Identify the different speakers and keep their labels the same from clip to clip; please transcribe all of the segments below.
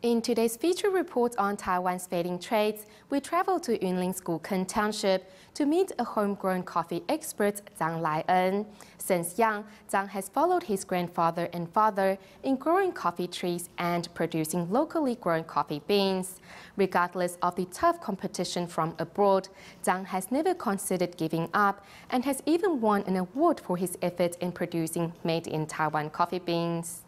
Speaker 1: In today's feature report on Taiwan's fading trades, we travel to Yunlin's Gukeng Township to meet a homegrown coffee expert, Zhang Laien. Since young, Zhang has followed his grandfather and father in growing coffee trees and producing locally grown coffee beans. Regardless of the tough competition from abroad, Zhang has never considered giving up and has even won an award for his efforts in producing made-in-Taiwan coffee beans.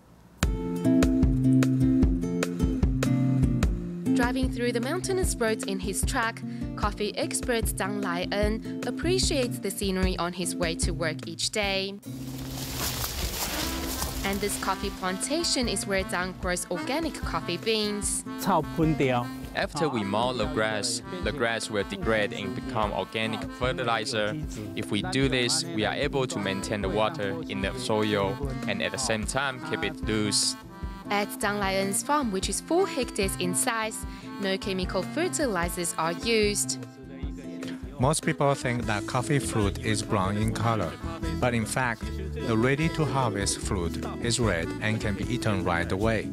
Speaker 1: Driving through the mountainous roads in his truck, coffee expert Zhang Laien appreciates the scenery on his way to work each day. And this coffee plantation is where Zhang grows organic coffee beans.
Speaker 2: After we mow the grass will degrade and become organic fertilizer. If we do this, we are able to maintain the water in the soil and at the same time keep it loose.
Speaker 1: At Zhang Laien's farm, which is 4 hectares in size, no chemical fertilizers are used.
Speaker 3: Most people think that coffee fruit is brown in color, but in fact, the ready-to-harvest fruit is red and can be eaten right away.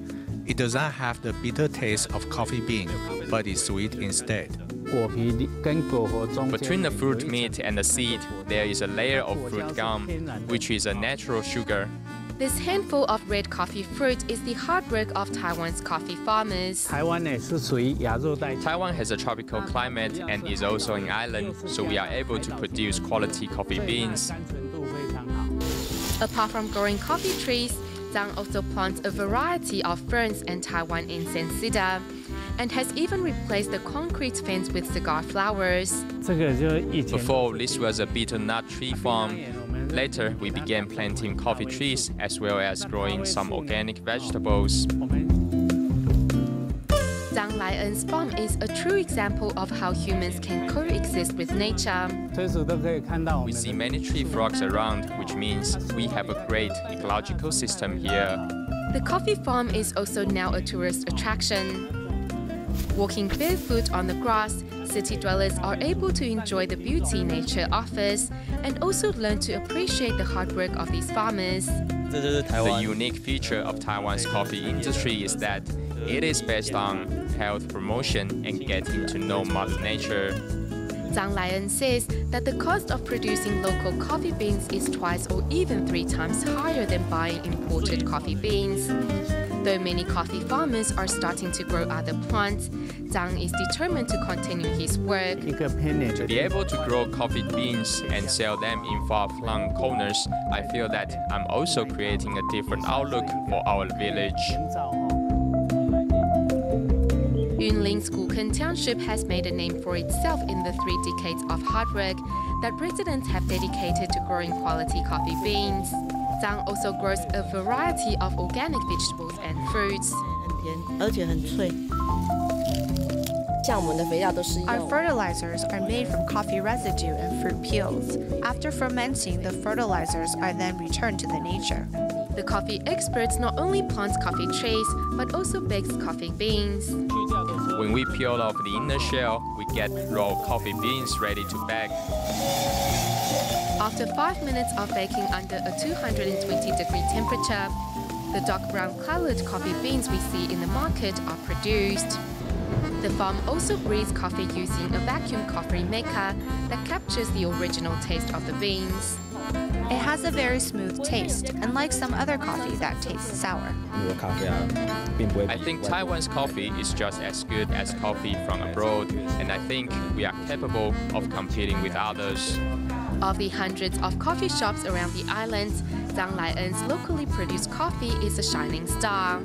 Speaker 3: It does not have the bitter taste of coffee bean, but is sweet instead.
Speaker 2: Between the fruit meat and the seed, there is a layer of fruit gum, which is a natural sugar.
Speaker 1: This handful of red coffee fruit is the hard work of Taiwan's coffee farmers.
Speaker 2: Taiwan has a tropical climate and is also an island, so we are able to produce quality coffee beans.
Speaker 1: Apart from growing coffee trees, Zhang also plants a variety of ferns and Taiwan incense cedar, and has even replaced the concrete fence with cigar flowers.
Speaker 2: Before, this was a bitter nut tree farm. Later, we began planting coffee trees as well as growing some organic vegetables.
Speaker 1: Zhang Laien's farm is a true example of how humans can coexist with nature.
Speaker 2: We see many tree frogs around, which means we have a great ecological system here.
Speaker 1: The coffee farm is also now a tourist attraction. Walking barefoot on the grass, city dwellers are able to enjoy the beauty nature offers and also learn to appreciate the hard work of these farmers.
Speaker 2: The unique feature of Taiwan's coffee industry is that it is based on health promotion and getting to know Mother Nature.
Speaker 1: Zhang Laien says that the cost of producing local coffee beans is twice or even 3 times higher than buying imported coffee beans. Though many coffee farmers are starting to grow other plants, Zhang is determined to continue his work.
Speaker 2: To be able to grow coffee beans and sell them in far-flung corners, I feel that I'm also creating a different outlook for our village.
Speaker 1: Yunlin's Gukeng Township has made a name for itself in the 3 decades of hard work that residents have dedicated to growing quality coffee beans. Zhang also grows a variety of organic vegetables and fruits.
Speaker 4: Our fertilizers are made from coffee residue and fruit peels. After fermenting, the fertilizers are then returned to the nature.
Speaker 1: The coffee experts not only plant coffee trees, but also bakes coffee beans.
Speaker 2: When we peel off the inner shell, we get raw coffee beans ready to bake.
Speaker 1: After 5 minutes of baking under a 220-degree temperature, the dark brown colored coffee beans we see in the market are produced. The farm also brews coffee using a vacuum coffee maker that captures the original taste of the beans.
Speaker 4: It has a very smooth taste, unlike some other coffee that tastes sour.
Speaker 2: I think Taiwan's coffee is just as good as coffee from abroad, and I think we are capable of competing with others.
Speaker 1: Of the hundreds of coffee shops around the island, Zhang Laien's locally produced coffee is a shining star.